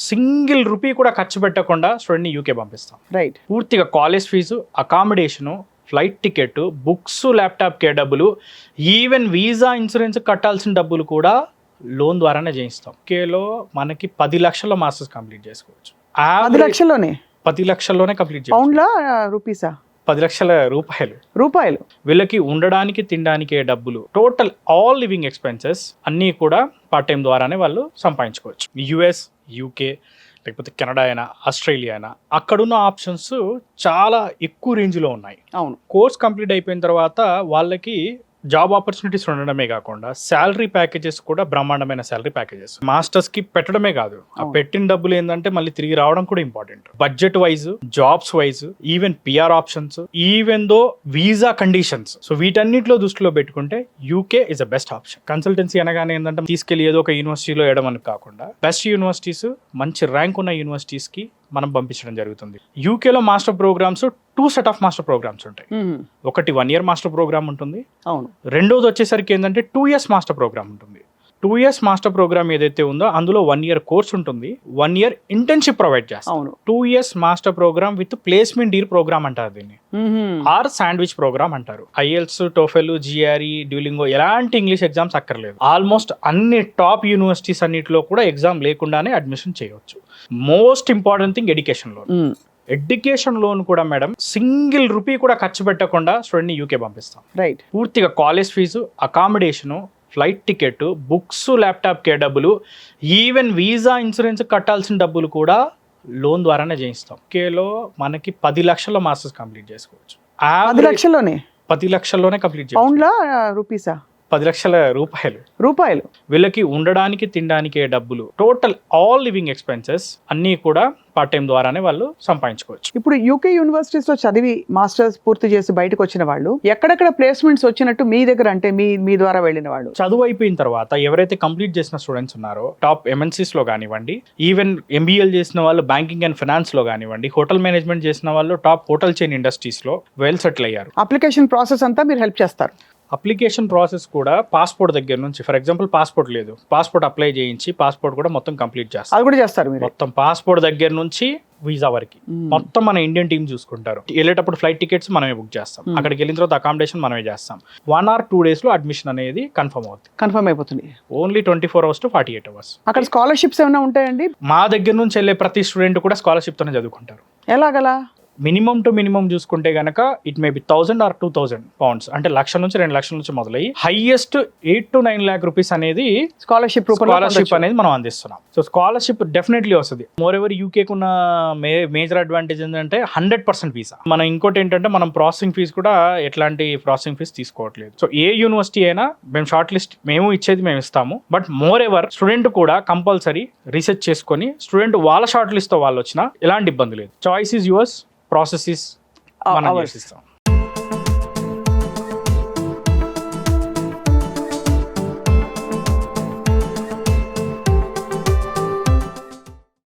Single rupee కూడా ఖర్చు పెట్టకుండా స్టూడెంట్ని యూకే పంపిస్తాం. రైట్. పూర్తిగా college fees, accommodation, flight ticket, books, ల్యాప్టాప్కే డబ్బులు, ఈవెన్ వీసా ఇన్సూరెన్స్ కట్టాల్సిన డబ్బులు కూడా లోన్ ద్వారానే చేయిస్తాం. యూకేలో మనకి 10 లక్షల్లో మాస్టర్స్ కంప్లీట్ చేసుకోవచ్చు. 10 లక్షల్లోనే 10 లక్షల్లోనే కంప్లీట్ చేసుకోవచ్చు. పౌండ్లా రూపీసా? 10 లక్షల రూపాయలు. వీళ్ళకి ఉండడానికి తినడానికే డబ్బులు, టోటల్ ఆల్ లివింగ్ ఎక్స్పెన్సెస్ అన్నీ కూడా పార్ట్ టైం ద్వారానే వాళ్ళు సంపాదించుకోవచ్చు. యుఎస్, యూకే, లేకపోతే కెనడా అయినా, ఆస్ట్రేలియా అయినా అక్కడున్న ఆప్షన్స్ చాలా ఎక్కువ రేంజ్లో ఉన్నాయి. అవును. కోర్స్ కంప్లీట్ అయిపోయిన తర్వాత వాళ్ళకి జాబ్ ఆపర్చునిటీస్ ఉండడమే కాకుండా శాలరీ ప్యాకేజెస్ కూడా బ్రహ్మాండమైన శాలరీ ప్యాకేజెస్. మాస్టర్స్ కి పెట్టడమే కాదు, ఆ పెట్టిన డబ్బులు ఏంటంటే మళ్ళీ తిరిగి రావడం కూడా important. Budget wise, jobs wise, even PR options, even though visa conditions, so వీటన్నిటిలో దృష్టిలో పెట్టుకుంటే UK is a best option. Consultancy అనగానే ఏంటంటే తీసుకెళ్లి ఏదో ఒక యూనివర్సిటీలో వేయడం అని కాకుండా బెస్ట్ యూనివర్సిటీస్, మంచి ర్యాంక్ ఉన్న యూనివర్సిటీస్ కి మనం పంపించడం జరుగుతుంది. యూకేలో master programs 2 set of master programs ఉంటాయి. ఒకటి 1 year మాస్టర్ ప్రోగ్రామ్ ఉంటుంది. అవును. రెండోది వచ్చేసరికి ఏంటంటే 2 years మాస్టర్ ప్రోగ్రామ్ ఉంటుంది. 2 years మాస్టర్ ప్రోగ్రామ్ ఏదైతే ఉందో అందులో 1 year కోర్స్ ఉంటుంది, 1 year ఇంటర్న్షిప్ ప్రొవైడ్ చేస్తాం. 2 years master programme with placement డీర్ ప్రోగ్రామ్ అంటారు దీన్ని, ఆర్ శాండ్విచ్ ప్రోగ్రామ్ అంటారు. ఐఎల్స్, టోఫెల్, జిఆర్ఈ, డ్యూలింగో ఎలాంటి ఇంగ్లీష్ ఎగ్జామ్స్ అక్కర్లేదు. ఆల్మోస్ట్ అన్ని టాప్ యూనివర్సిటీస్ అన్నిటిలో కూడా ఎగ్జామ్ లేకుండానే అడ్మిషన్ చేయవచ్చు. Most important thing education loan. Education loan కూడా మేడం సింగిల్ రూపీ కూడా ఖర్చు పెట్టకుండా స్టూడెంట్ని యూకే పంపిస్తాం. రైట్. పూర్తిగా college fees, accommodation, flight ticket, books, ల్యాప్టాప్కే డబ్బులు, ఈవెన్ వీసా ఇన్సూరెన్స్ కట్టాల్సిన డబ్బులు కూడా లోన్ ద్వారానే చేయిస్తాం. యూకేలో మనకి 10 లక్షల్లో మాస్టర్స్ కంప్లీట్ చేసుకోవచ్చు. 10 లక్షల్లోనే 10 లక్షల్లోనే కంప్లీట్ చేసుకోవచ్చు. పౌండ్లా రూపీసా? 10 లక్షల రూపాయలు. వీళ్ళకి ఉండడానికి తినడానికే డబ్బులు, టోటల్ ఆల్ లివింగ్ ఎక్స్పెన్సెస్ అన్నీ కూడా పార్ట్ టైం ద్వారానే వాళ్ళు సంపాదించుకోవచ్చు. ఇప్పుడు యూకే యూనివర్సిటీస్ లో చదివి మాస్టర్స్ పూర్తి చేసి బయటకు వచ్చిన వాళ్ళు ఎక్కడెక్కడ ప్లేస్మెంట్స్ వచ్చినట్టు మీ దగ్గర, అంటే మీ ద్వారా వెళ్ళిన వాళ్ళు? చదువు అయిపోయిన తర్వాత ఎవరైతే కంప్లీట్ చేసిన స్టూడెంట్స్ ఉన్నారో టాప్ ఎంఎన్సీస్ లో కానివ్వండి, ఈవెన్ ఎంబీఏలు చేసిన వాళ్ళు బ్యాంకింగ్ అండ్ ఫైనాన్స్ లో కానివ్వండి, హోటల్ మేనేజ్మెంట్ చేసిన వాళ్ళు టాప్ హోటల్ చైన్ ఇండస్ట్రీస్ లో వెల్ సెటిల్ అయ్యారు. అప్లికేషన్ ప్రాసెస్ అంతా మీరు హెల్ప్ చేస్తారు? అప్లికేషన్ ప్రాసెస్ కూడా పాస్పోర్ట్ దగ్గర నుంచి, ఫర్ ఎగ్జాంపుల్ పాస్పోర్ట్ లేదు, పాస్పోర్ట్ అప్లై చేయించి పాస్పోర్ట్ కూడా మొత్తం కంప్లీట్ చేస్తారు. అది కూడా చేస్తారు మీరు? మొత్తం పాస్పోర్ట్ దగ్గర నుంచి వీసా వరకు మొత్తం మన ఇండియన్ టీమ్ చూసుకుంటారు. వెళ్ళేటప్పుడు ఫ్లైట్ టికెట్స్ మనమే బుక్ చేస్తాం, అక్కడికి వెళ్ళిన తర్వాత అకామిడేషన్ మనమే చేస్తాం. 1 or 2 days లో అడ్మిషన్ అనేది కన్ఫర్మ్ అయిపోతుంది. Only 24 hours to 48 hours. అక్కడ స్కాలర్షిప్స్ ఏమైనా ఉంటాయండి? మా దగ్గర నుంచి వెళ్ళే ప్రతి స్టూడెంట్ కూడా స్కాలర్షిప్ తోనే చదువుకుంటారు. ఎలాగలా? మినిమం టు మినిమం చూసుకుంటే గనక it may be 1000 or 2000 pounds, అంటే 1,00,000 నుంచి 2,00,000 నుంచి మొదలయ్యి హైయెస్ట్ 8 to 9 lakh rupees అనేది స్కాలర్షిప్ అనేది మనం అందిస్తున్నాం. సో స్కాలర్షిప్ డెఫినెట్లీ వస్తుంది. మోర్ ఎవర్ యూకేకి ఉన్న మేజర్ అడ్వాంటేజ్ ఏంటంటే 100% వీసా. మనం ఇంకోటి ఏంటంటే మనం ప్రాసెసింగ్ ఫీజు కూడా ఎట్లాంటి ప్రాసెసింగ్ ఫీజు తీసుకోవట్లేదు. సో ఏ యూనివర్సిటీ అయినా మేము షార్ట్ లిస్ట్ మేము ఇస్తాము. బట్ మోర్ ఎవర్ స్టూడెంట్ కూడా కంపల్సరీ రీసెర్చ్ చేసుకొని స్టూడెంట్ వాళ్ళ షార్ట్ లిస్ట్ తో వాళ్ళు వచ్చినా ఎలాంటి ఇబ్బంది లేదు. చాయిస్ ఈజ్ యువర్స్, ప్రాసెస్ మనం చేసిస్తాం.